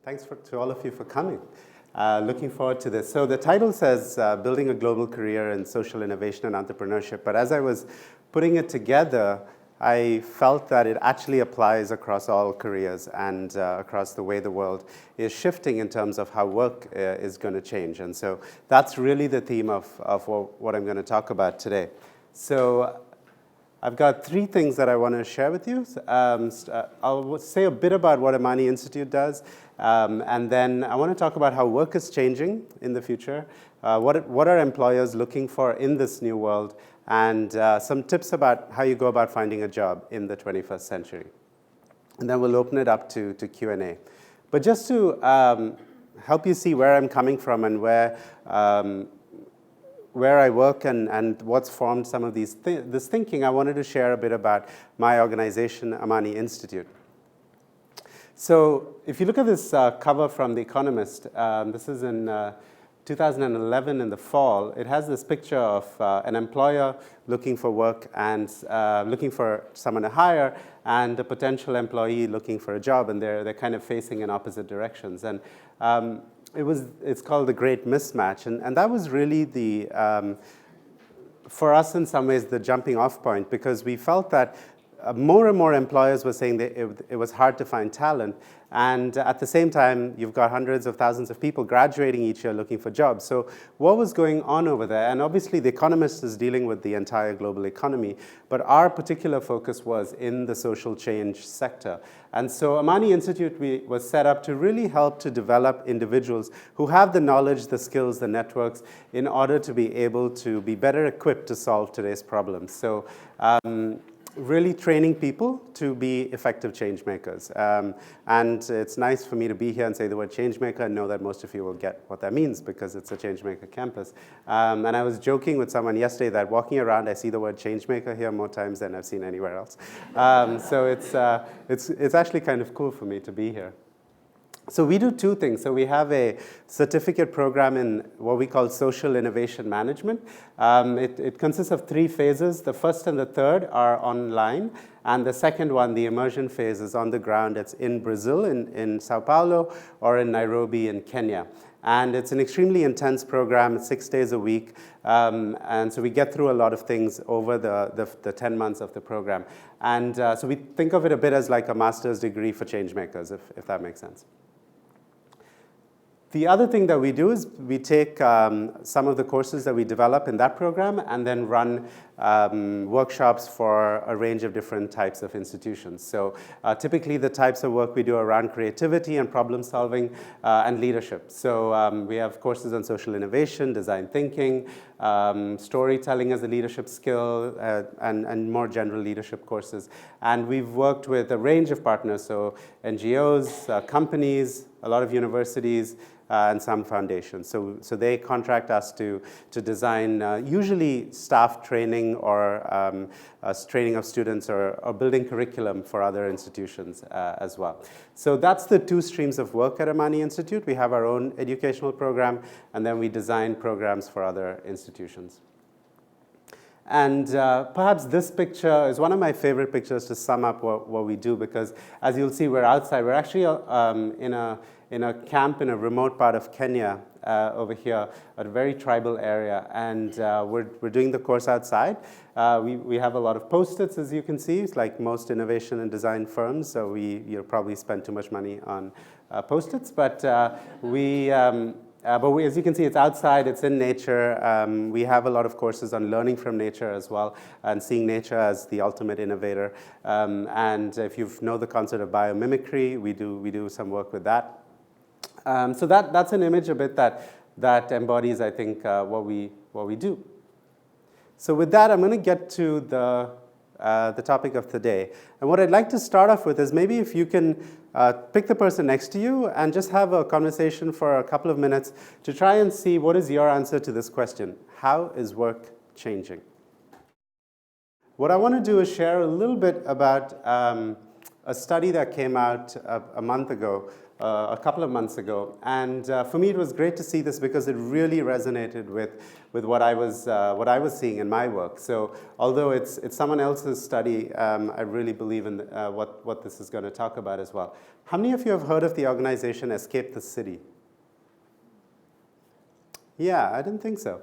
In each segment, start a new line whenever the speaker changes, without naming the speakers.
Thanks to all of you for coming. Looking forward to this. So the title says Building a Global Career in Social Innovation and Entrepreneurship. But as I was putting it together, I felt that it actually applies across all careers and across the way the world is shifting in terms of how work is going to change. And so that's really the theme of what I'm going to talk about today. So I've got three things that I want to share with you. I'll say a bit about what Imani Institute does, and then I want to talk about how work is changing in the future, what are employers looking for in this new world, and some tips about how you go about finding a job in the 21st century. And then we'll open it up to Q&A. But just to help you see where I'm coming from and where I work and what's formed some of this thinking, I wanted to share a bit about my organization, Imani Institute. So if you look at this cover from The Economist, this is in 2011 in the fall. It has this picture of an employer looking for work and looking for someone to hire, and a potential employee looking for a job, and they're kind of facing in opposite directions. And it's called The Great Mismatch, and that was really for us in some ways the jumping off point, because we felt that more and more employers were saying that it was hard to find talent, and at the same time you've got hundreds of thousands of people graduating each year looking for jobs. So what was going on over there? And obviously The Economist is dealing with the entire global economy, but our particular focus was in the social change sector. And so Imani Institute was set up to really help to develop individuals who have the knowledge, the skills, the networks in order to be able to be better equipped to solve today's problems. So really training people to be effective change makers. And it's nice for me to be here and say the word change maker and know that most of you will get what that means, because it's a change maker campus. And I was joking with someone yesterday that walking around I see the word change maker here more times than I've seen anywhere else. So it's actually kind of cool for me to be here. So we do two things. So we have a certificate program in what we call social innovation management. It consists of three phases. The first and the third are online, and the second one, the immersion phase, is on the ground. It's in Brazil, in Sao Paulo, or in Nairobi in Kenya. And it's an extremely intense program, 6 days a week. And so we get through a lot of things over the 10 months of the program. And so we think of it a bit as like a master's degree for change makers, if that makes sense. The other thing that we do is we take some of the courses that we develop in that program and then run workshops for a range of different types of institutions. So typically the types of work we do around creativity and problem solving and leadership. So we have courses on social innovation, design thinking, storytelling as a leadership skill, and more general leadership courses. And we've worked with a range of partners, so NGOs, companies, a lot of universities, and some foundations. So they contract us to design usually staff training or training of students or building curriculum for other institutions as well. So that's the two streams of work at Imani Institute. We have our own educational program, and then we design programs for other institutions. And perhaps this picture is one of my favorite pictures to sum up what we do, because as you'll see, we're outside. We're actually in a camp in a remote part of Kenya over here, a very tribal area, and we're doing the course outside. We have a lot of Post-its, as you can see. It's like most innovation and design firms, so you'll probably spend too much money on Post-its, but as you can see, it's outside, it's in nature. We have a lot of courses on learning from nature as well, and seeing nature as the ultimate innovator. And if you know the concept of biomimicry, we do some work with that. So that's an image a bit that embodies, I think, what we do. So with that, I'm going to get to the topic of today. And what I'd like to start off with is maybe if you can pick the person next to you and just have a conversation for a couple of minutes to try and see what is your answer to this question: how is work changing? What I want to do is share a little bit about a study that came out a month ago a couple of months ago. And for me, it was great to see this because it really resonated with what I was seeing in my work. So although it's someone else's study, I really believe in what this is going to talk about as well. How many of you have heard of the organization Escape the City? Yeah, I didn't think so.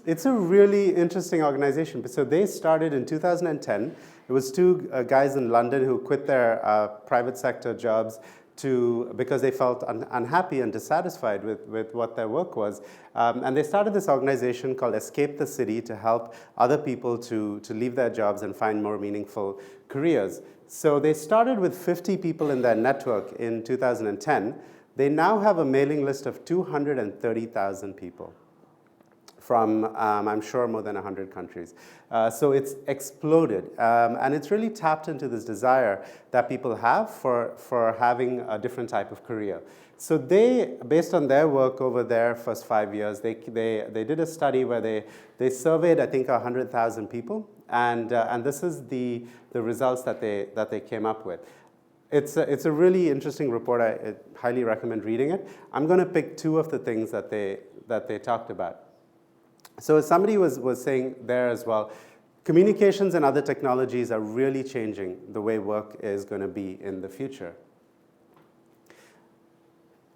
It's a really interesting organization. So they started in 2010. It was two guys in London who quit their private sector jobs because they felt unhappy and dissatisfied with what their work was. And they started this organization called Escape the City to help other people to leave their jobs and find more meaningful careers. So they started with 50 people in their network in 2010. They now have a mailing list of 230,000 people from, I'm sure, more than 100 countries. So it's exploded. And it's really tapped into this desire that people have for having a different type of career. So they, based on their work over their first 5 years, they did a study where they surveyed, I think, 100,000 people. And this is the results that they came up with. It's a really interesting report. I highly recommend reading it. I'm going to pick two of the things that they talked about. So as somebody was saying there as well, communications and other technologies are really changing the way work is going to be in the future.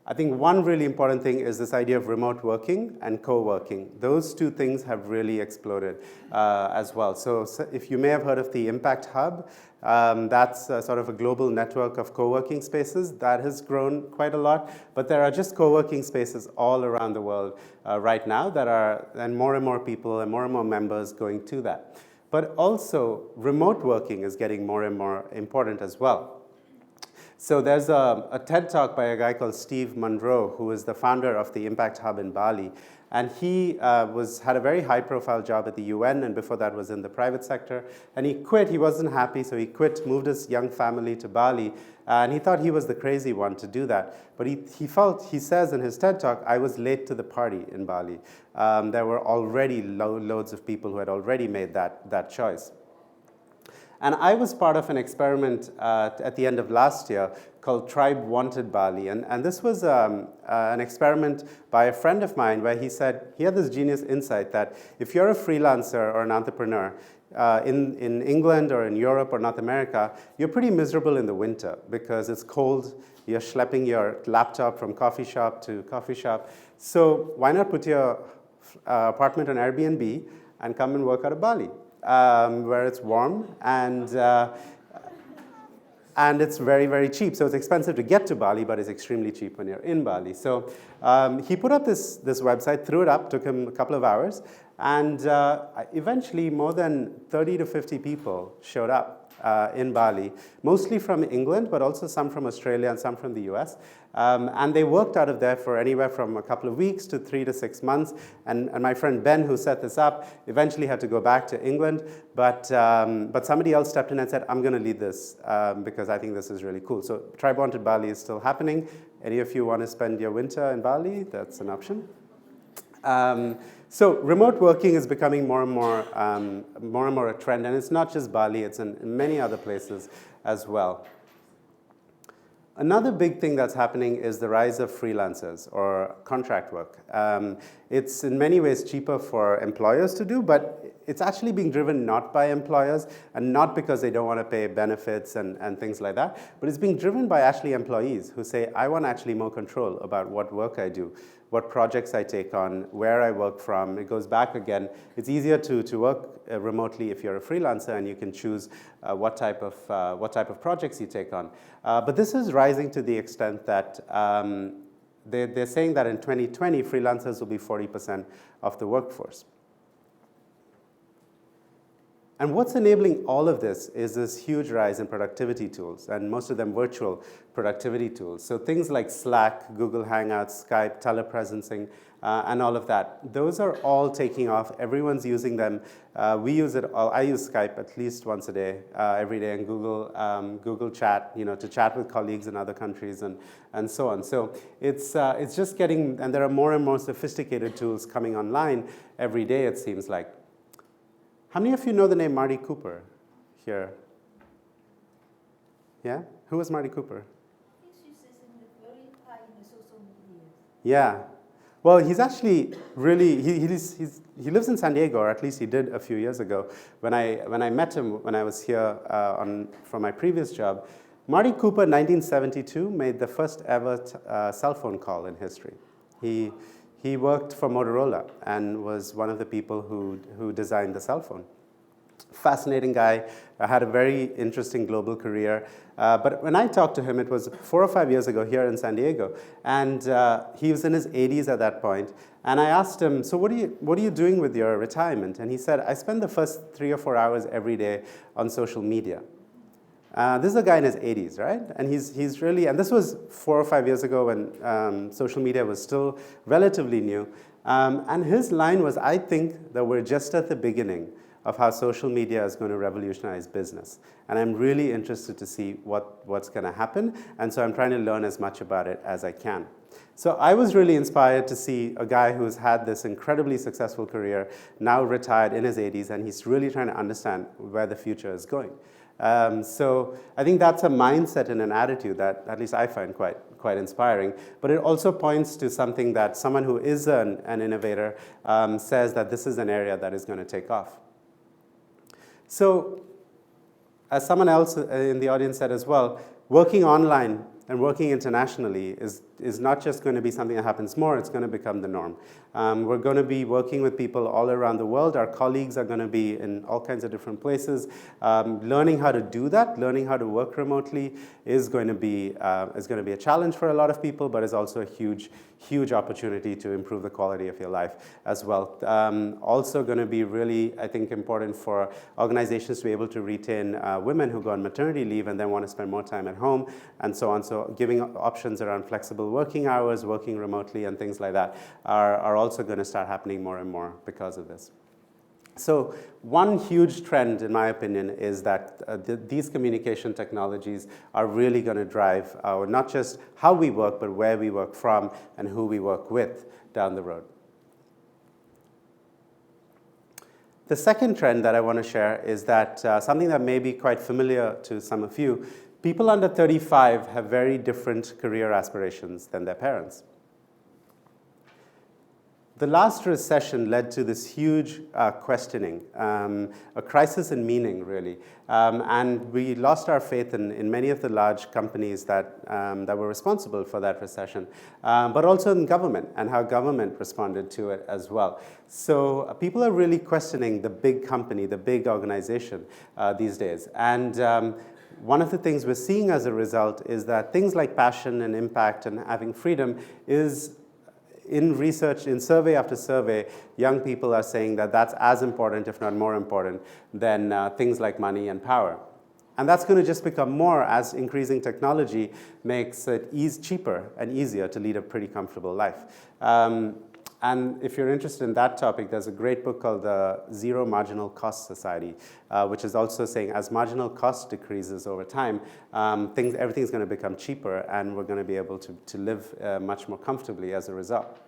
I think one really important thing is this idea of remote working and co-working. Those two things have really exploded as well. So if you may have heard of the Impact Hub, that's sort of a global network of co-working spaces that has grown quite a lot. But there are just co-working spaces all around the world right now and more people and more members going to that. But also, remote working is getting more and more important as well. So there's a TED Talk by a guy called Steve Munro, who is the founder of the Impact Hub in Bali. And he had a very high-profile job at the UN, and before that was in the private sector. And he quit. He wasn't happy, so he quit, moved his young family to Bali. And he thought he was the crazy one to do that. But he says in his TED Talk, I was late to the party in Bali. There were already loads of people who had already made that choice. And I was part of an experiment at the end of last year called Tribe Wanted Bali. And this was an experiment by a friend of mine where he said he had this genius insight that if you're a freelancer or an entrepreneur in England or in Europe or North America, you're pretty miserable in the winter because it's cold. You're schlepping your laptop from coffee shop to coffee shop. So why not put your apartment on Airbnb and come and work out of Bali? Where it's warm and it's very, very cheap. So it's expensive to get to Bali, but it's extremely cheap when you're in Bali. So he put up this website, threw it up, took him a couple of hours, and eventually more than 30 to 50 people showed up in Bali, mostly from England, but also some from Australia and some from the US. And they worked out of there for anywhere from a couple of weeks to 3 to 6 months. And my friend Ben, who set this up, eventually had to go back to England. But somebody else stepped in and said, I'm going to lead this because I think this is really cool. So Tribe Wanted Bali is still happening. Any of you want to spend your winter in Bali? That's an option. So remote working is becoming more and more a trend, and it's not just Bali, it's in many other places as well. Another big thing that's happening is the rise of freelancers or contract work. It's in many ways cheaper for employers to do, but it's actually being driven not by employers and not because they don't want to pay benefits and things like that, but it's being driven by actually employees who say, I want actually more control about what work I do, what projects I take on, where I work from. It goes back again. It's easier to work remotely if you're a freelancer and you can choose what type of projects you take on. But this is rising to the extent that they're saying that in 2020, freelancers will be 40% of the workforce. And what's enabling all of this is this huge rise in productivity tools, and most of them virtual productivity tools. So things like Slack, Google Hangouts, Skype, telepresencing, and all of that. Those are all taking off. Everyone's using them. We use it all. I use Skype at least once a day, every day, and Google Chat, to chat with colleagues in other countries and so on. So it's just getting, and there are more and more sophisticated tools coming online every day, it seems like. How many of you know the name Marty Cooper here? Yeah? Who was Marty Cooper?
I think she says in
Yeah. Well, he's actually really, he lives in San Diego, or at least he did a few years ago. When I met him when I was here from my previous job, Marty Cooper, 1972, made the first ever cell phone call in history. He, he worked for Motorola and was one of the people who designed the cell phone. Fascinating guy, had a very interesting global career. But when I talked to him, it was 4 or 5 years ago here in San Diego, and he was in his 80s at that point. And I asked him, so what are you doing with your retirement? And he said, I spend the first 3 or 4 hours every day on social media. This is a guy in his 80s, right? And he's really, and this was 4 or 5 years ago when social media was still relatively new. And his line was, I think that we're just at the beginning of how social media is going to revolutionize business. And I'm really interested to see what's going to happen. And so I'm trying to learn as much about it as I can. So I was really inspired to see a guy who's had this incredibly successful career, now retired in his 80s, and he's really trying to understand where the future is going. So I think that's a mindset and an attitude that at least I find quite inspiring. But it also points to something that someone who is an innovator says that this is an area that is going to take off. So, as someone else in the audience said as well, working online and working internationally is not just going to be something that happens more, it's going to become the norm. We're going to be working with people all around the world. Our colleagues are going to be in all kinds of different places. Learning how to do that, learning how to work remotely is going to be a challenge for a lot of people, but is also a huge opportunity to improve the quality of your life as well. Also going to be really, I think, important for organizations to be able to retain women who go on maternity leave and then want to spend more time at home and so on. So giving options around flexible working hours, working remotely, and things like that are also going to start happening more and more because of this. So one huge trend, in my opinion, is that these communication technologies are really going to drive not just how we work, but where we work from and who we work with down the road. The second trend that I want to share is that something that may be quite familiar to some of you, people under 35 have very different career aspirations than their parents. The last recession led to this huge questioning, a crisis in meaning, really. And we lost our faith in many of the large companies that were responsible for that recession, but also in government and how government responded to it as well. So people are really questioning the big company, the big organization these days. And one of the things we're seeing as a result is that things like passion and impact and having freedom is, in research, in survey after survey, young people are saying that that's as important, if not more important, than things like money and power. And that's going to just become more as increasing technology makes it cheaper and easier to lead a pretty comfortable life. And if you're interested in that topic, there's a great book called The Zero Marginal Cost Society, which is also saying as marginal cost decreases over time, everything's going to become cheaper, and we're going to be able to live much more comfortably as a result.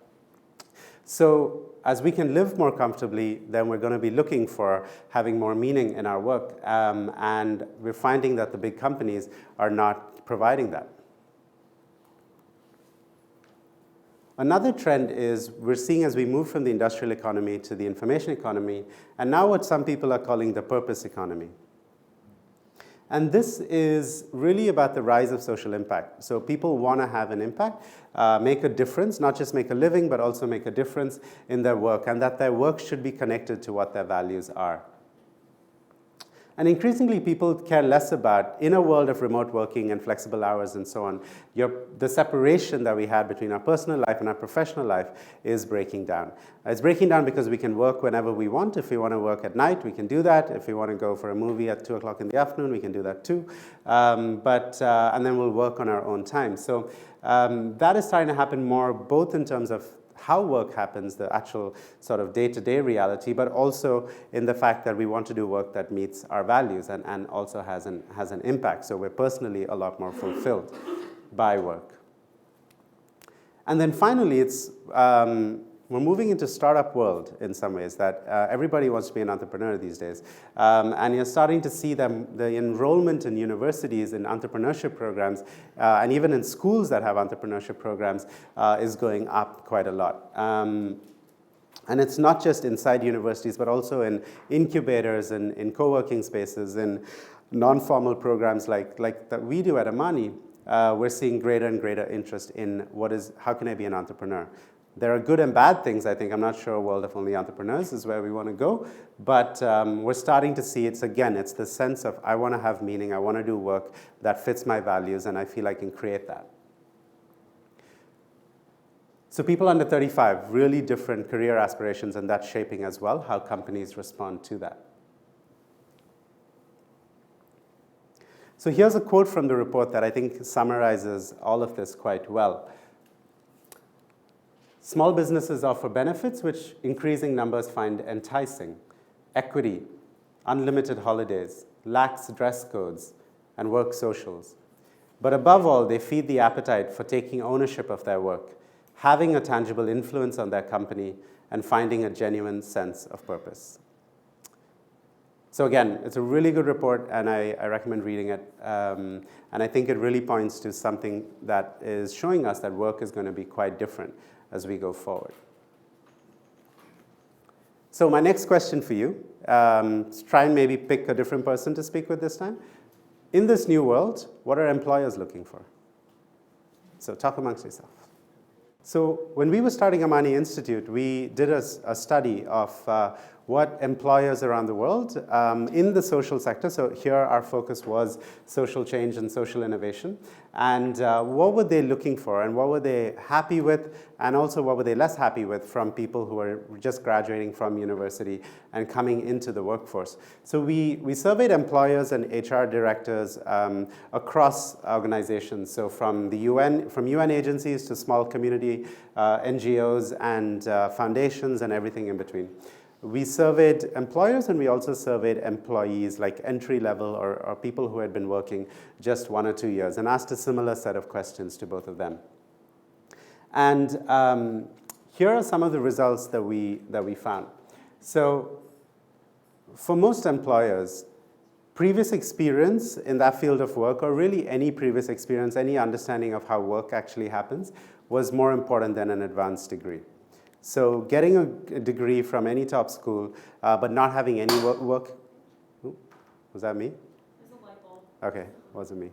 So as we can live more comfortably, then we're going to be looking for having more meaning in our work, and we're finding that the big companies are not providing that. Another trend is we're seeing as we move from the industrial economy to the information economy, and now what some people are calling the purpose economy. And this is really about the rise of social impact. So people want to have an impact, make a difference, not just make a living, but also make a difference in their work, and that their work should be connected to what their values are. And increasingly, people care less about, in a world of remote working and flexible hours and so on, the separation that we had between our personal life and our professional life is breaking down. It's breaking down because we can work whenever we want. If we want to work at night, we can do that. If we want to go for a movie at 2 o'clock in the afternoon, we can do that too. And then we'll work on our own time. So that is starting to happen more, both in terms of how work happens, the actual sort of day-to-day reality, but also in the fact that we want to do work that meets our values and also has an impact. So we're personally a lot more fulfilled by work. And then finally, we're moving into startup world in some ways, that everybody wants to be an entrepreneur these days. And you're starting to see the enrollment in universities in entrepreneurship programs, and even in schools that have entrepreneurship programs, is going up quite a lot. And it's not just inside universities, but also in incubators and in co-working spaces, in non-formal programs like that we do at Imani. We're seeing greater and greater interest in how can I be an entrepreneur? There are good and bad things, I think. I'm not sure a world of only entrepreneurs is where we want to go, but we're starting to see it's the sense of I want to have meaning, I want to do work that fits my values, and I feel I can create that. So people under 35, really different career aspirations, and that's shaping as well how companies respond to that. So here's a quote from the report that I think summarizes all of this quite well. Small businesses offer benefits which increasing numbers find enticing. Equity, unlimited holidays, lax dress codes, and work socials. But above all, they feed the appetite for taking ownership of their work, having a tangible influence on their company, and finding a genuine sense of purpose. So again, it's a really good report, and I recommend reading it. And I think it really points to something that is showing us that work is going to be quite different as we go forward. So my next question for you, try and maybe pick a different person to speak with this time. In this new world, what are employers looking for? So talk amongst yourself. So when we were starting Imani Institute, we did a study of what employers around the world in the social sector, so here our focus was social change and social innovation, and what were they looking for, and what were they happy with, and also what were they less happy with from people who were just graduating from university and coming into the workforce. So we surveyed employers and HR directors across organizations, so from UN agencies to small community NGOs and foundations and everything in between. We surveyed employers, and we also surveyed employees, like entry level or people who had been working just 1 or 2 years, and asked a similar set of questions to both of them. And here are some of the results that we found. So for most employers, previous experience in that field of work, or really any previous experience, any understanding of how work actually happens, was more important than an advanced degree. So getting a degree from any top school, but not having any work. Ooh, was that me? It was a light bulb. Okay, wasn't me.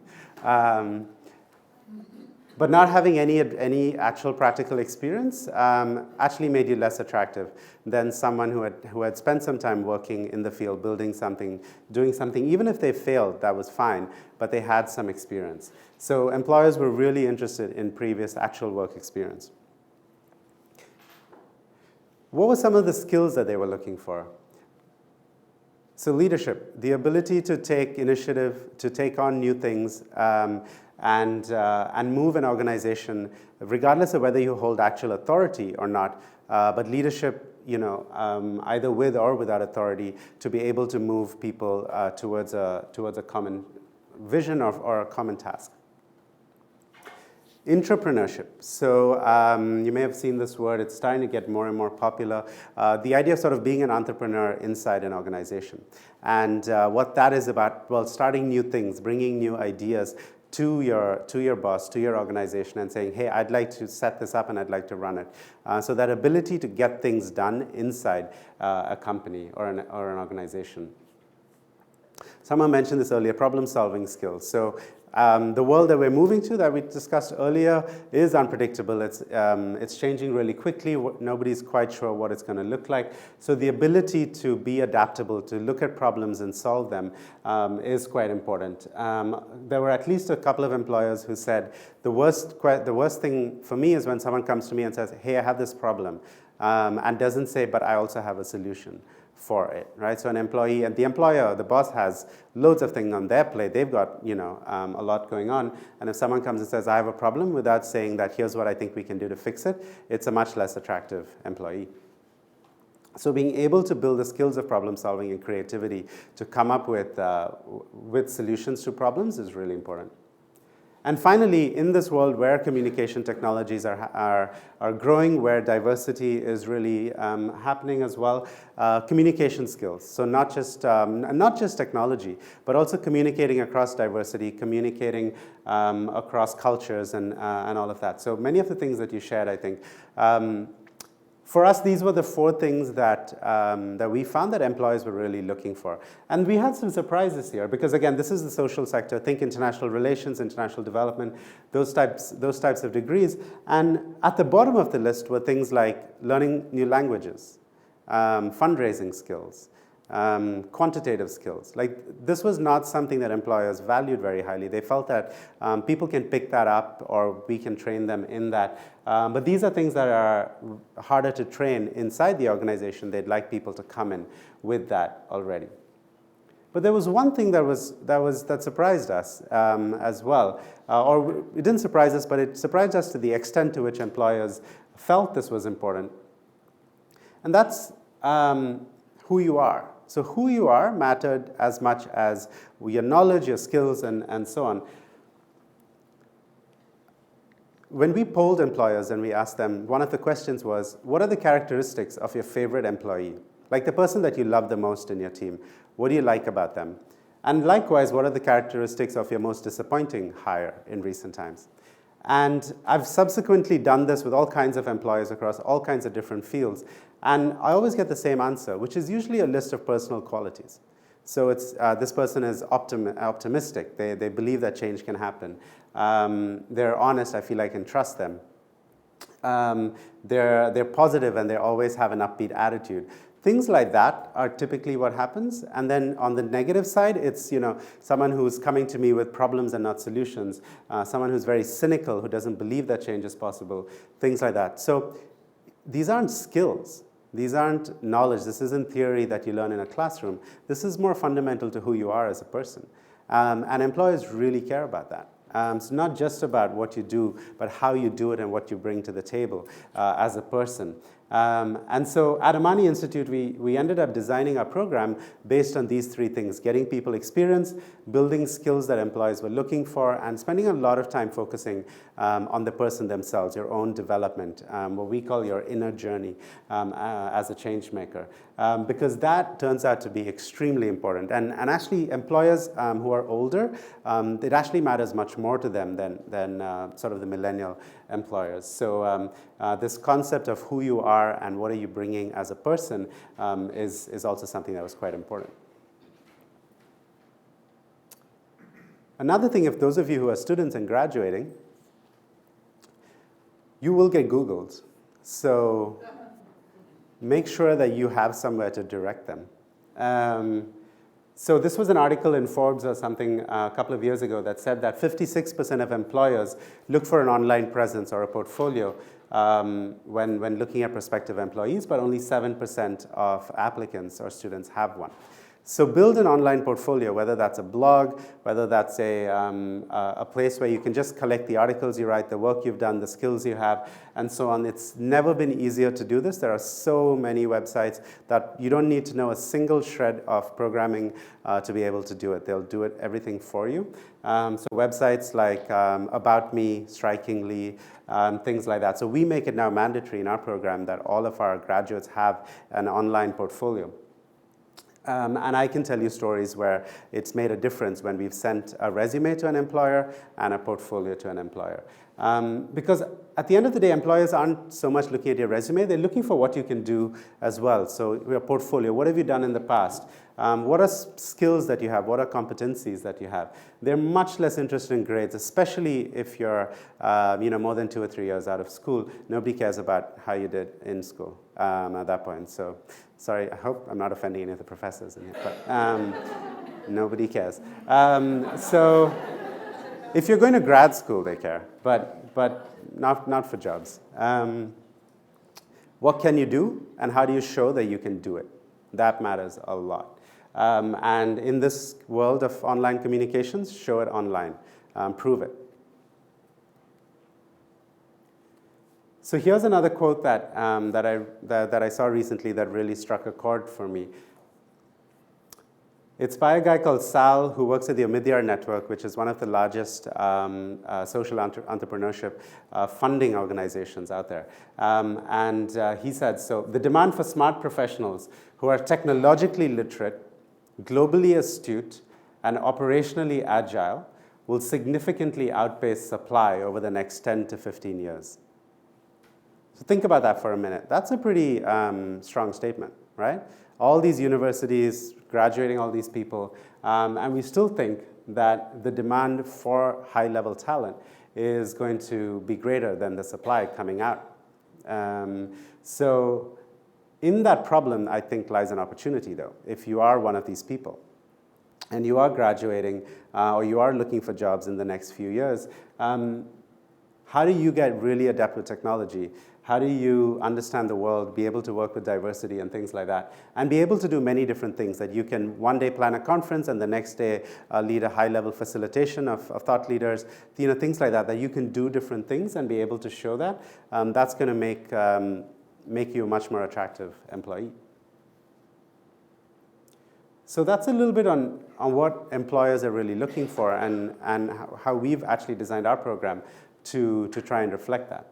But not having any actual practical experience actually made you less attractive than someone who had spent some time working in the field, building something, doing something. Even if they failed, that was fine, but they had some experience. So employers were really interested in previous actual work experience. What were some of the skills that they were looking for? So leadership, the ability to take initiative, to take on new things, and move an organization, regardless of whether you hold actual authority or not, but leadership, either with or without authority, to be able to move people towards a common vision or a common task. Entrepreneurship. So you may have seen this word. It's starting to get more and more popular. The idea of sort of being an entrepreneur inside an organization. And what that is about, well, starting new things, bringing new ideas to your boss, to your organization, and saying, hey, I'd like to set this up and I'd like to run it. So that ability to get things done inside a company or an organization. Someone mentioned this earlier, problem-solving skills. So the world that we're moving to, that we discussed earlier, is unpredictable. It's changing really quickly. Nobody's quite sure what it's going to look like. So the ability to be adaptable, to look at problems and solve them, is quite important. There were at least a couple of employers who said, the worst thing for me is when someone comes to me and says, hey, I have this problem, and doesn't say, but I also have a solution for it, right? So an employee, and the employer, the boss, has loads of things on their plate. They've got, a lot going on. And if someone comes and says, I have a problem, without saying that here's what I think we can do to fix it, it's a much less attractive employee. So being able to build the skills of problem solving and creativity to come up with solutions to problems is really important. And finally, in this world where communication technologies are growing, where diversity is really happening as well, communication skills. So not just technology, but also communicating across diversity, communicating across cultures and all of that. So many of the things that you shared, I think, for us, these were the 4 things that we found that employers were really looking for. And we had some surprises here because, again, this is the social sector. Think international relations, international development, those types of degrees. And at the bottom of the list were things like learning new languages, fundraising skills, quantitative skills. Like, this was not something that employers valued very highly. They felt that people can pick that up or we can train them in that. But these are things that are harder to train inside the organization. They'd like people to come in with that already. But there was one thing that surprised us as well. Or it didn't surprise us, but it surprised us to the extent to which employers felt this was important. And that's who you are. So who you are mattered as much as your knowledge, your skills, and so on. When we polled employers and we asked them, one of the questions was, what are the characteristics of your favorite employee? Like the person that you love the most in your team. What do you like about them? And likewise, what are the characteristics of your most disappointing hire in recent times? And I've subsequently done this with all kinds of employers across all kinds of different fields. And I always get the same answer, which is usually a list of personal qualities. So it's this person is optimistic. They believe that change can happen. They're honest. I feel I can trust them. They're positive and they always have an upbeat attitude. Things like that are typically what happens. And then on the negative side, it's someone who's coming to me with problems and not solutions. Someone who's very cynical, who doesn't believe that change is possible. Things like that. So these aren't skills. These aren't knowledge. This isn't theory that you learn in a classroom. This is more fundamental to who you are as a person. And employers really care about that. It's not just about what you do, but how you do it and what you bring to the table as a person. And so at Imani Institute, we ended up designing our program based on these 3 things: getting people experience, building skills that employees were looking for, and spending a lot of time focusing on the person themselves, your own development, what we call your inner journey as a change maker. Because that turns out to be extremely important. And actually, employers who are older, it actually matters much more to them than sort of the millennial employers. So this concept of who you are and what are you bringing as a person is also something that was quite important. Another thing, if those of you who are students and graduating, you will get Googled. So make sure that you have somewhere to direct them. So this was an article in Forbes or something a couple of years ago that said that 56% of employers look for an online presence or a portfolio when looking at prospective employees, but only 7% of applicants or students have one. So build an online portfolio, whether that's a blog, whether that's a place where you can just collect the articles you write, the work you've done, the skills you have, and so on. It's never been easier to do this. There are so many websites that you don't need to know a single shred of programming to be able to do it. They'll do everything for you. So websites like About Me, Strikingly, things like that. So we make it now mandatory in our program that all of our graduates have an online portfolio. And I can tell you stories where it's made a difference when we've sent a resume to an employer and a portfolio to an employer. Because at the end of the day, employers aren't so much looking at your resume, they're looking for what you can do as well. So your portfolio, what have you done in the past? What are skills that you have? What are competencies that you have? They're much less interested in grades, especially if you're more than 2 or 3 years out of school. Nobody cares about how you did in school at that point. So sorry, I hope I'm not offending any of the professors in here, but nobody cares. So if you're going to grad school, they care, but not for jobs. What can you do, and how do you show that you can do it? That matters a lot. And in this world of online communications, show it online. Prove it. So here's another quote that I saw recently that really struck a chord for me. It's by a guy called Sal, who works at the Omidyar Network, which is one of the largest social entrepreneurship funding organizations out there. He said, so the demand for smart professionals who are technologically literate, globally astute, and operationally agile will significantly outpace supply over the next 10 to 15 years. So think about that for a minute. That's a pretty strong statement, right? All these universities graduating all these people, and we still think that the demand for high-level talent is going to be greater than the supply coming out. So in that problem, I think, lies an opportunity, though, if you are one of these people and you are graduating or you are looking for jobs in the next few years. How do you get really adept with technology? How do you understand the world, be able to work with diversity and things like that, and be able to do many different things that you can one day plan a conference and the next day lead a high-level facilitation of thought leaders, things like that, that you can do different things and be able to show that. That's going to make you a much more attractive employee. So that's a little bit on what employers are really looking for and how we've actually designed our program to try and reflect that.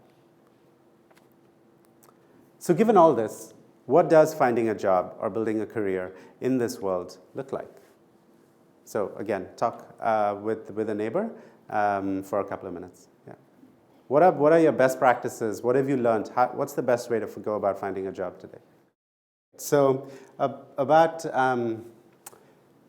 So given all this, what does finding a job or building a career in this world look like? So again, talk with a neighbor for a couple of minutes. Yeah. What are your best practices? What have you learned? What's the best way to go about finding a job today? So about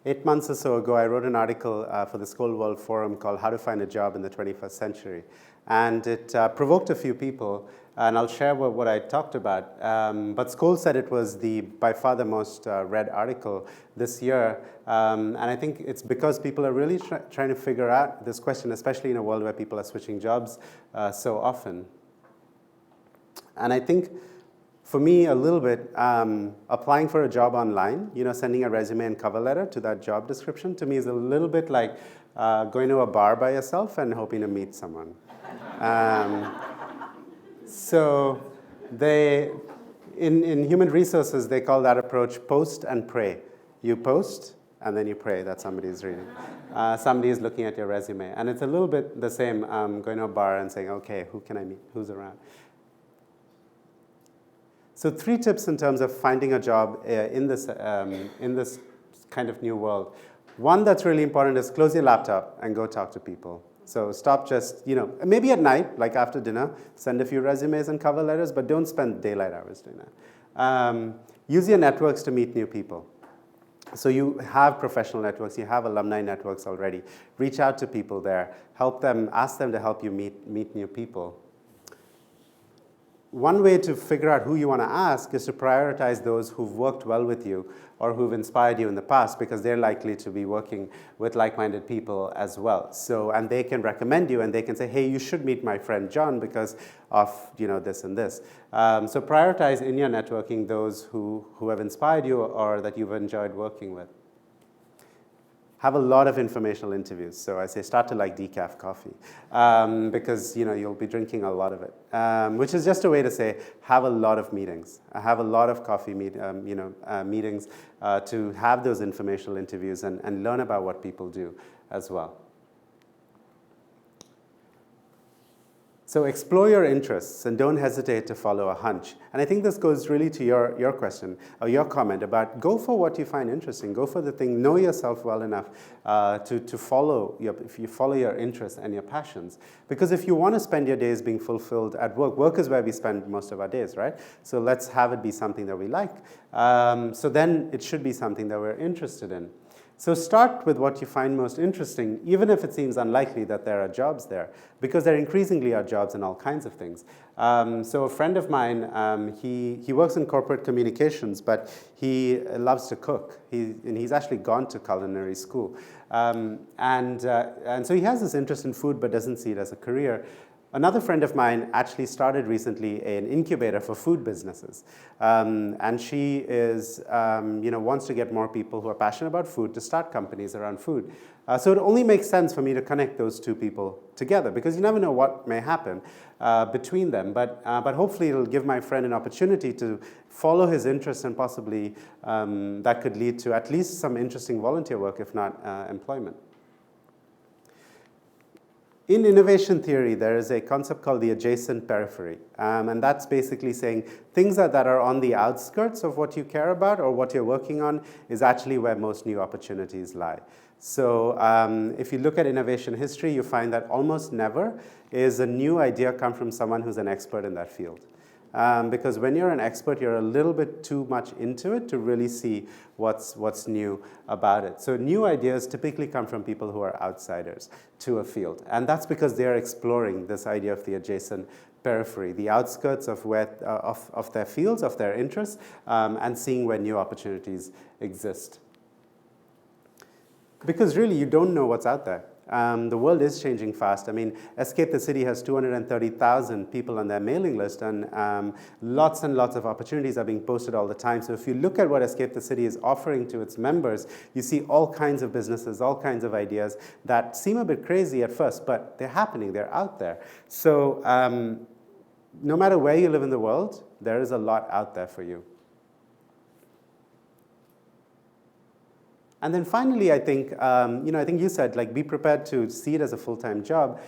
8 months or so ago, I wrote an article for the Skoll World Forum called How to Find a Job in the 21st Century. And it provoked a few people, and I'll share what I talked about. But Skoll said it was by far the most read article this year. And I think it's because people are really trying to figure out this question, especially in a world where people are switching jobs so often. And I think for me, a little bit, applying for a job online, sending a resume and cover letter to that job description, to me is a little bit like going to a bar by yourself and hoping to meet someone. So in human resources, they call that approach post and pray. You post, and then you pray that somebody is reading. Somebody is looking at your resume. And it's a little bit the same, going to a bar and saying, okay, who can I meet? Who's around? So 3 tips in terms of finding a job in this kind of new world. One that's really important is close your laptop and go talk to people. So stop just, maybe at night, like after dinner, send a few resumes and cover letters, but don't spend daylight hours doing that. Use your networks to meet new people. So you have professional networks, you have alumni networks already. Reach out to people there. Help them, ask them to help you meet new people. One way to figure out who you want to ask is to prioritize those who've worked well with you or who've inspired you in the past, because they're likely to be working with like-minded people as well. So, and they can recommend you and they can say, hey, you should meet my friend John because of this and this. So prioritize in your networking those who have inspired you or that you've enjoyed working with. Have a lot of informational interviews. So I say start to like decaf coffee because you'll be drinking a lot of it, which is just a way to say have a lot of meetings. Have a lot of coffee meetings to have those informational interviews and learn about what people do as well. So explore your interests and don't hesitate to follow a hunch. And I think this goes really to your question or your comment about go for what you find interesting. Go for the thing. Know yourself well enough to follow your interests and your passions. Because if you want to spend your days being fulfilled at work, work is where we spend most of our days, right? So let's have it be something that we like. So then it should be something that we're interested in. So start with what you find most interesting, even if it seems unlikely that there are jobs there, because there increasingly are jobs in all kinds of things. So a friend of mine, he works in corporate communications, but he loves to cook. And he's actually gone to culinary school. And so he has this interest in food, but doesn't see it as a career. Another friend of mine actually started recently an incubator for food businesses. And she is, wants to get more people who are passionate about food to start companies around food. So it only makes sense for me to connect those two people together, because you never know what may happen between them. But hopefully it'll give my friend an opportunity to follow his interests, and possibly that could lead to at least some interesting volunteer work, if not employment. In innovation theory, there is a concept called the adjacent periphery, and that's basically saying things that are on the outskirts of what you care about or what you're working on is actually where most new opportunities lie. So if you look at innovation history, you find that almost never is a new idea come from someone who's an expert in that field. Because when you're an expert, you're a little bit too much into it to really see what's new about it. So new ideas typically come from people who are outsiders to a field. And that's because they're exploring this idea of the adjacent periphery, the outskirts of their fields, of their interests, and seeing where new opportunities exist. Because really, you don't know what's out there. The world is changing fast. I mean, Escape the City has 230,000 people on their mailing list, and lots and lots of opportunities are being posted all the time. So if you look at what Escape the City is offering to its members, you see all kinds of businesses, all kinds of ideas that seem a bit crazy at first, but they're happening, they're out there. So no matter where you live in the world, there is a lot out there for you. And then finally, I think, I think you said, like, be prepared to see it as a full-time job.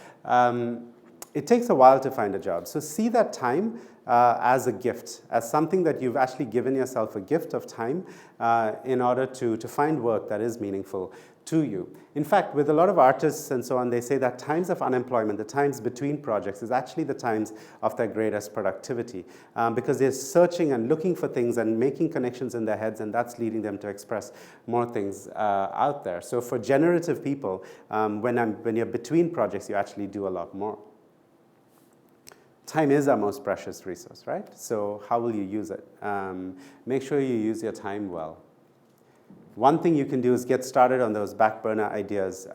It takes a while to find a job. So see that time as a gift, as something that you've actually given yourself a gift of time in order to find work that is meaningful to you. In fact, with a lot of artists and so on, they say that times of unemployment, the times between projects, is actually the times of their greatest productivity, because they're searching and looking for things and making connections in their heads, and that's leading them to express more things out there. So for generative people, when you're between projects, you actually do a lot more. Time is our most precious resource, right? So how will you use it? Make sure you use your time well. One thing you can do is get started on those back burner ideas.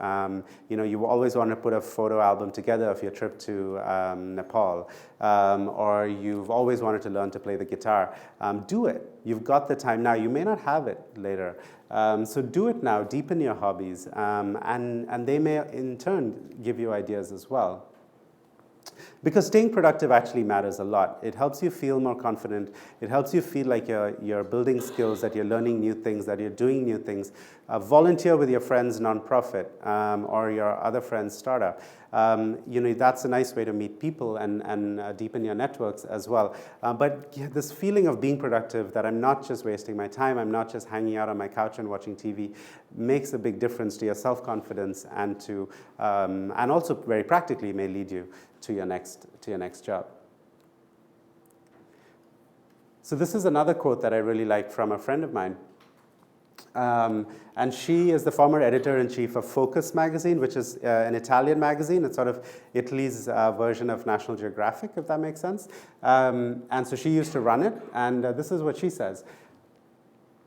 You always want to put a photo album together of your trip to Nepal, or you've always wanted to learn to play the guitar. Do it. You've got the time now. You may not have it later. So do it now. Deepen your hobbies, and they may in turn give you ideas as well. Because staying productive actually matters a lot. It helps you feel more confident. It helps you feel like you're building skills, that you're learning new things, that you're doing new things. Volunteer with your friend's nonprofit or your other friend's startup. That's a nice way to meet people and deepen your networks as well. But this feeling of being productive, that I'm not just wasting my time, I'm not just hanging out on my couch and watching TV, makes a big difference to your self-confidence and also very practically may lead you to your next job. So this is another quote that I really like from a friend of mine. And she is the former editor-in-chief of Focus magazine, which is an Italian magazine. It's sort of Italy's version of National Geographic, if that makes sense. And so she used to run it, and this is what she says.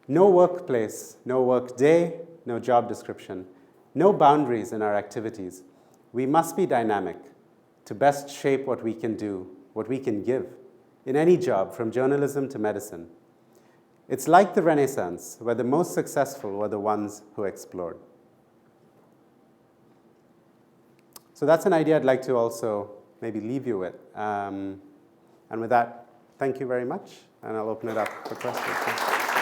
No workplace, no work day, no job description, no boundaries in our activities. We must be dynamic to best shape what we can do, what we can give, in any job, from journalism to medicine. It's like the Renaissance, where the most successful were the ones who explored. So that's an idea I'd like to also maybe leave you with. And with that, thank you very much, and I'll open it up for questions.